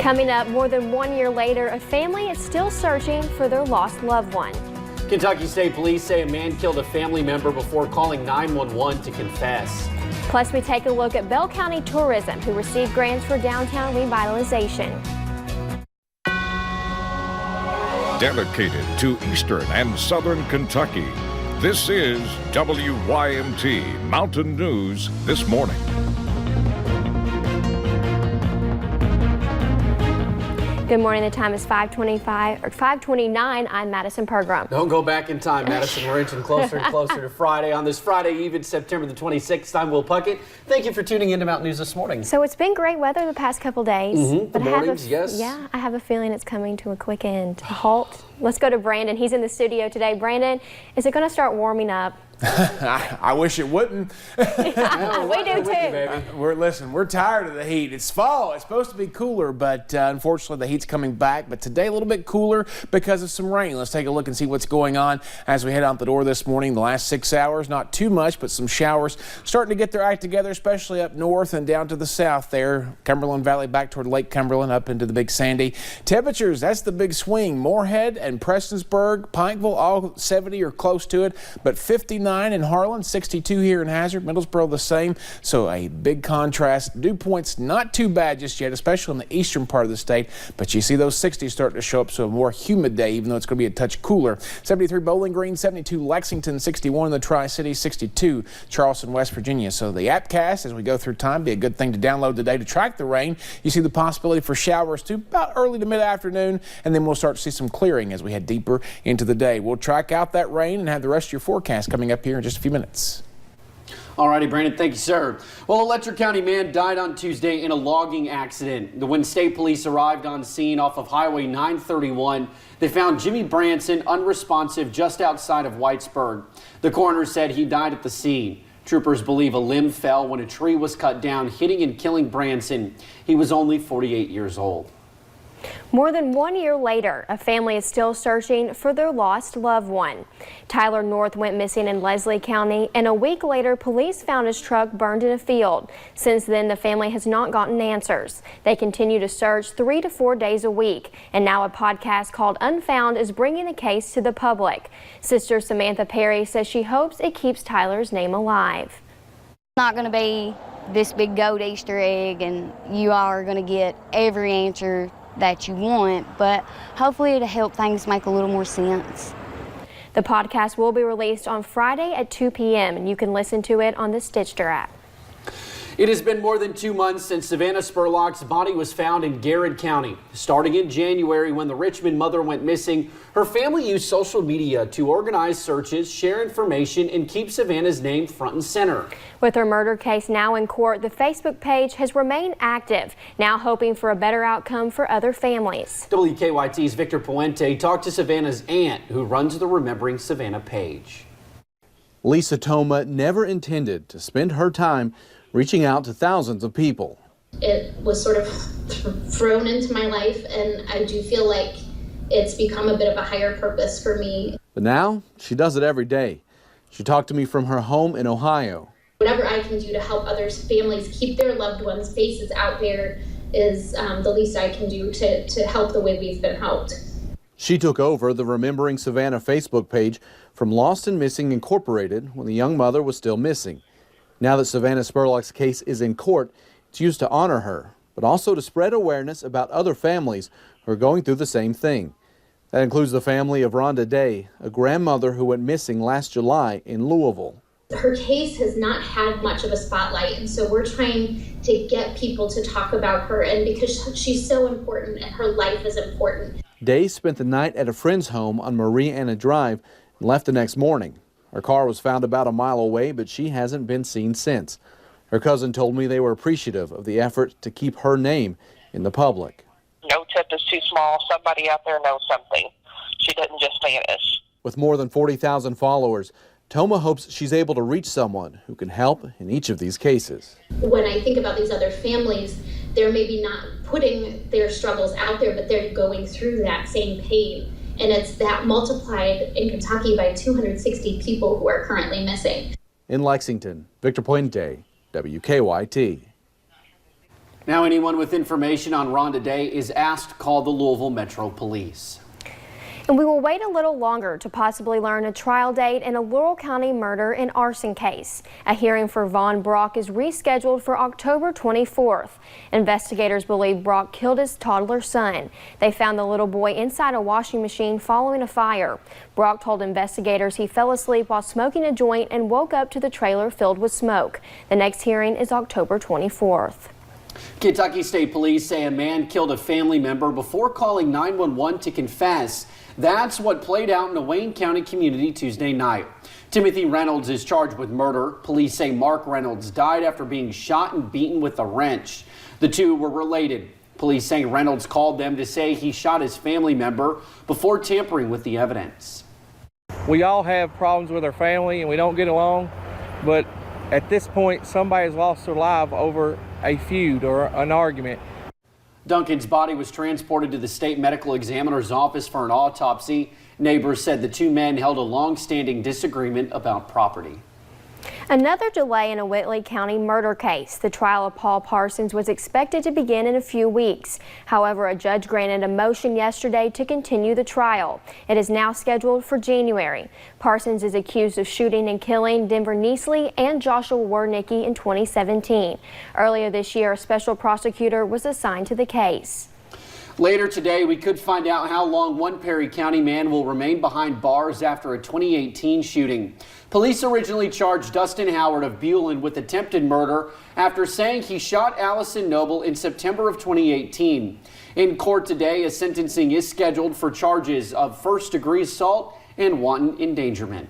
Coming up, more than 1 year later, a family is still searching for their lost loved one. Kentucky State Police say a man killed a family member before calling 911 to confess. Plus, we take a look at Bell County Tourism, who received grants for downtown revitalization. Dedicated to Eastern and Southern Kentucky, this is WYMT Mountain News This Morning. Good morning. The time is 5:29. I'm Madison Pergram. Don't go back in time, Madison. We're inching closer and closer to Friday. On this Friday Eve, September the 26th, I'm Will Puckett. Thank you for tuning in to Mountain News This Morning. So it's been great weather the past couple days. But mornings, yes. Yeah, I have a feeling it's coming to a quick end, a halt. Let's go to Brandon. He's in the studio today. Brandon, is it going to start warming up? I wish it wouldn't. Yeah, we do too. We're tired of the heat. It's fall. It's supposed to be cooler, but unfortunately the heat's coming back. But today a little bit cooler because of some rain. Let's take a look and see what's going on as we head out the door this morning. The last 6 hours, not too much, but some showers starting to get their act together, especially up north and down to the south there. Cumberland Valley back toward Lake Cumberland up into the Big Sandy. Temperatures, that's the big swing. Moorhead and Prestonsburg, Pikeville, all 70 or close to it, but 59 in Harlan, 62 here in Hazard, Middlesboro the same. So a big contrast. Dew points not too bad just yet, especially in the eastern part of the state, but you see those 60s starting to show up, so a more humid day, even though it's going to be a touch cooler. 73 Bowling Green, 72 Lexington, 61 in the Tri-Cities, 62 Charleston, West Virginia. So the Appcast, as we go through time, be a good thing to download today to track the rain. You see the possibility for showers too about early to mid-afternoon, and then we'll start to see some clearing as we head deeper into the day. We'll track out that rain and have the rest of your forecast coming up here in just a few minutes. Alrighty, Brandon, thank you, sir. Well, a Letcher County man died on Tuesday in a logging accident. When state police arrived on scene off of Highway 931, they found Jimmy Branson unresponsive just outside of Whitesburg. The coroner said he died at the scene. Troopers believe a limb fell when a tree was cut down, hitting and killing Branson. He was only 48 years old. More than 1 year later, a family is still searching for their lost loved one. Tyler North went missing in Leslie County, and a week later, police found his truck burned in a field. Since then, the family has not gotten answers. They continue to search 3 to 4 days a week, and now a podcast called Unfound is bringing the case to the public. Sister Samantha Perry says she hopes it keeps Tyler's name alive. It's not going to be this big gold Easter egg, and you are going to get every answer that you want, but hopefully it'll help things make a little more sense. The podcast will be released on Friday at 2 p.m. and you can listen to it on the Stitcher app. It has been more than 2 months since Savannah Spurlock's body was found in Garrett County. Starting in January, when the Richmond mother went missing, her family used social media to organize searches, share information, and keep Savannah's name front and center. With her murder case now in court, the Facebook page has remained active, now hoping for a better outcome for other families. WKYT's Victor Puente talked to Savannah's aunt, who runs the Remembering Savannah page. Lisa Toma never intended to spend her time reaching out to thousands of people. It was sort of thrown into my life, and I do feel like it's become a bit of a higher purpose for me. But now she does it every day. She talked to me from her home in Ohio. Whatever I can do to help others' families keep their loved ones' faces out there is the least I can do to help the way we've been helped. She took over the Remembering Savannah Facebook page from Lost and Missing Incorporated when the young mother was still missing. Now that Savannah Spurlock's case is in court, it's used to honor her, but also to spread awareness about other families who are going through the same thing. That includes the family of Rhonda Day, a grandmother who went missing last July in Louisville. Her case has not had much of a spotlight, and so we're trying to get people to talk about her, and because she's so important and her life is important. Day spent the night at a friend's home on Marie Anna Drive and left the next morning. Her car was found about a mile away, but she hasn't been seen since. Her cousin told me they were appreciative of the effort to keep her name in the public. No tip is too small. Somebody out there knows something. She didn't just vanish. With more than 40,000 followers, Toma hopes she's able to reach someone who can help in each of these cases. When I think about these other families, they're maybe not putting their struggles out there, but they're going through that same pain. And it's that multiplied in Kentucky by 260 people who are currently missing. In Lexington, Victor Puente, WKYT. Now, anyone with information on Rhonda Day is asked to call the Louisville Metro Police. And we will wait a little longer to possibly learn a trial date in a Laurel County murder and arson case. A hearing for Vaughn Brock is rescheduled for October 24th. Investigators believe Brock killed his toddler son. They found the little boy inside a washing machine following a fire. Brock told investigators he fell asleep while smoking a joint and woke up to the trailer filled with smoke. The next hearing is October 24th. Kentucky State Police say a man killed a family member before calling 911 to confess. That's what played out in a Wayne County community Tuesday night. Timothy Reynolds is charged with murder. Police say Mark Reynolds died after being shot and beaten with a wrench. The two were related. Police say Reynolds called them to say he shot his family member before tampering with the evidence. We all have problems with our family and we don't get along, but at this point somebody has lost their life over a feud or an argument. Duncan's body was transported to the state medical examiner's office for an autopsy. Neighbors said the two men held a long-standing disagreement about property. Another delay in a Whitley County murder case. The trial of Paul Parsons was expected to begin in a few weeks. However, a judge granted a motion yesterday to continue the trial. It is now scheduled for January. Parsons is accused of shooting and killing Denver Neasley and Joshua Wernicke in 2017. Earlier this year, a special prosecutor was assigned to the case. Later today, we could find out how long one Perry County man will remain behind bars after a 2018 shooting. Police originally charged Dustin Howard of Bulin with attempted murder after saying he shot Allison Noble in September of 2018. In court today, a sentencing is scheduled for charges of first-degree assault and wanton endangerment.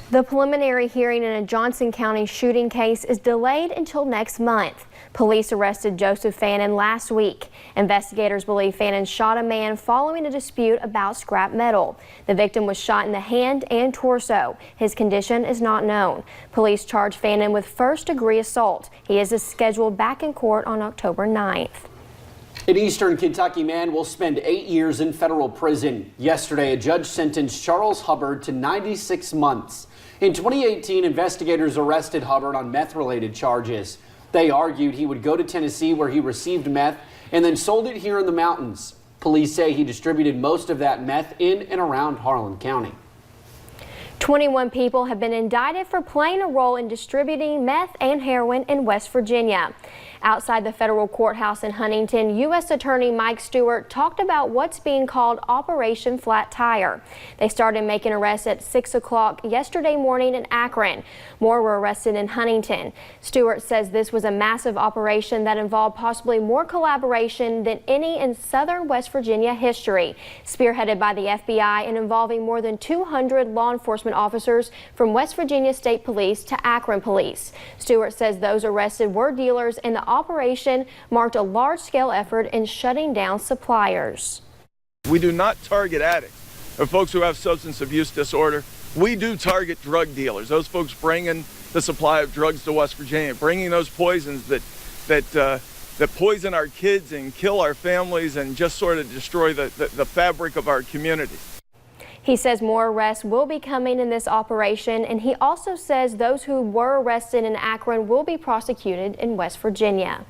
The preliminary hearing in a Johnson County shooting case is delayed until next month. Police arrested Joseph Fannin last week. Investigators believe Fannin shot a man following a dispute about scrap metal. The victim was shot in the hand and torso. His condition is not known. Police charge Fannin with first-degree assault. He is scheduled back in court on October 9th. An Eastern Kentucky man will spend 8 years in federal prison. Yesterday, a judge sentenced Charles Hubbard to 96 months. In 2018, investigators arrested Hubbard on meth-related charges. They argued he would go to Tennessee where he received meth and then sold it here in the mountains. Police say he distributed most of that meth in and around Harlan County. 21 people have been indicted for playing a role in distributing meth and heroin in West Virginia. Outside the federal courthouse in Huntington, U.S. Attorney Mike Stewart talked about what's being called Operation Flat Tire. They started making arrests at 6 o'clock yesterday morning in Akron. More were arrested in Huntington. Stewart says this was a massive operation that involved possibly more collaboration than any in southern West Virginia history. Spearheaded by the FBI and involving more than 200 law enforcement officers from West Virginia State Police to Akron Police. Stewart says those arrested were dealers and the operation marked a large-scale effort in shutting down suppliers. We do not target addicts or folks who have substance abuse disorder. We do target drug dealers, those folks bringing the supply of drugs to West Virginia, bringing those poisons that poison our kids and kill our families and just sort of destroy the fabric of our communities. He says more arrests will be coming in this operation, and he also says those who were arrested in Akron will be prosecuted in West Virginia.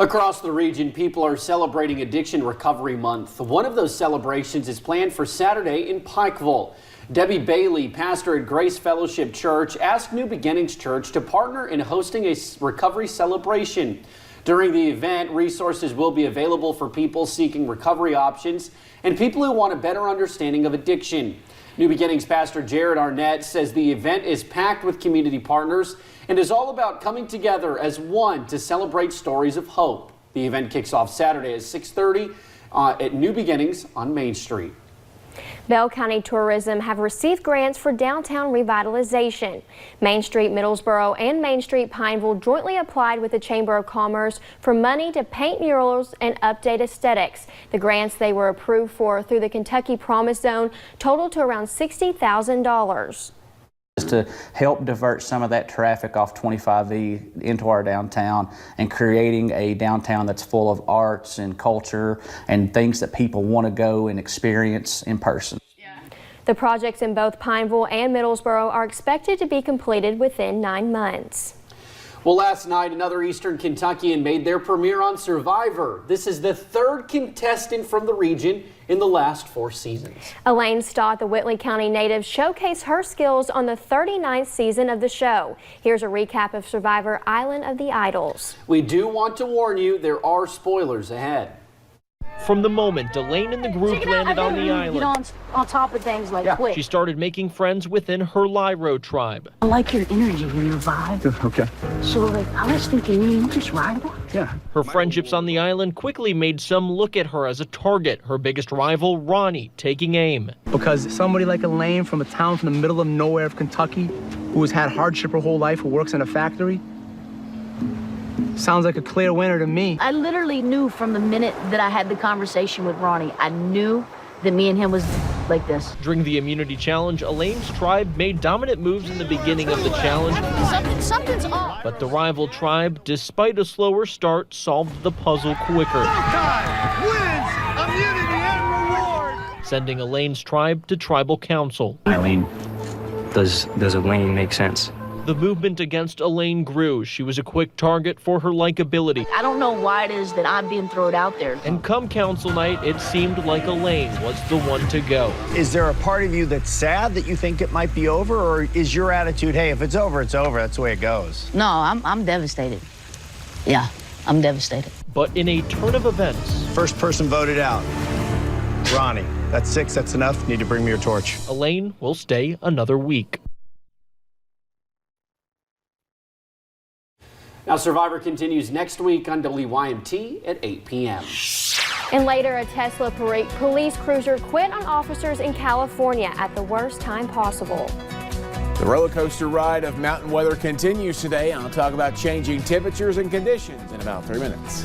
Across the region, people are celebrating Addiction Recovery Month. One of those celebrations is planned for Saturday in Pikeville. Debbie Bailey, pastor at Grace Fellowship Church, asked New Beginnings Church to partner in hosting a recovery celebration. During the event, resources will be available for people seeking recovery options and people who want a better understanding of addiction. New Beginnings Pastor Jared Arnett says the event is packed with community partners and is all about coming together as one to celebrate stories of hope. The event kicks off Saturday at 6:30 at New Beginnings on Main Street. Bell County Tourism have received grants for downtown revitalization. Main Street Middlesboro and Main Street Pineville jointly applied with the Chamber of Commerce for money to paint murals and update aesthetics. The grants they were approved for through the Kentucky Promise Zone totaled to around $60,000. To help divert some of that traffic off 25E into our downtown and creating a downtown that's full of arts and culture and things that people want to go and experience in person. The projects in both Pineville and Middlesboro are expected to be completed within 9 months. Well, last night, another Eastern Kentuckian made their premiere on Survivor. This is the third contestant from the region in the last 4 seasons. Elaine Stott, the Whitley County native, showcased her skills on the 39th season of the show. Here's a recap of Survivor Island of the Idols. We do want to warn you, there are spoilers ahead. From the moment Elaine and the group landed on the island, Get on top of things like quick. she started making friends within her Lyro tribe. I like your energy and your vibe. Okay. So I was thinking, you just ride one? Yeah. Her friendships on the island quickly made some look at her as a target, her biggest rival, Ronnie, taking aim. Because somebody like Elaine from a town from the middle of nowhere of Kentucky, who has had hardship her whole life, who works in a factory, sounds like a clear winner to me. I literally knew from the minute that I had the conversation with Ronnie, I knew that me and him was like this. During the immunity challenge, Elaine's tribe made dominant moves in the beginning of the challenge. Something's off. But the rival tribe, despite a slower start, solved the puzzle quicker. Wins immunity and reward. Sending Elaine's tribe to tribal council. Eileen, does Elaine make sense? The movement against Elaine grew. She was a quick target for her likability. I don't know why it is that I'm being thrown out there. And come council night, it seemed like Elaine was the one to go. Is there a part of you that's sad that you think it might be over, or is your attitude, hey, if it's over, it's over, that's the way it goes? No, I'm devastated. Yeah, I'm devastated. But in a turn of events, First person voted out. Ronnie, that's 6, that's enough. Need to bring me your torch. Elaine will stay another week. Now, Survivor continues next week on WYMT at 8 p.m. And later, a Tesla police cruiser quit on officers in California at the worst time possible. The roller coaster ride of mountain weather continues today. I'll talk about changing temperatures and conditions in about 3 minutes.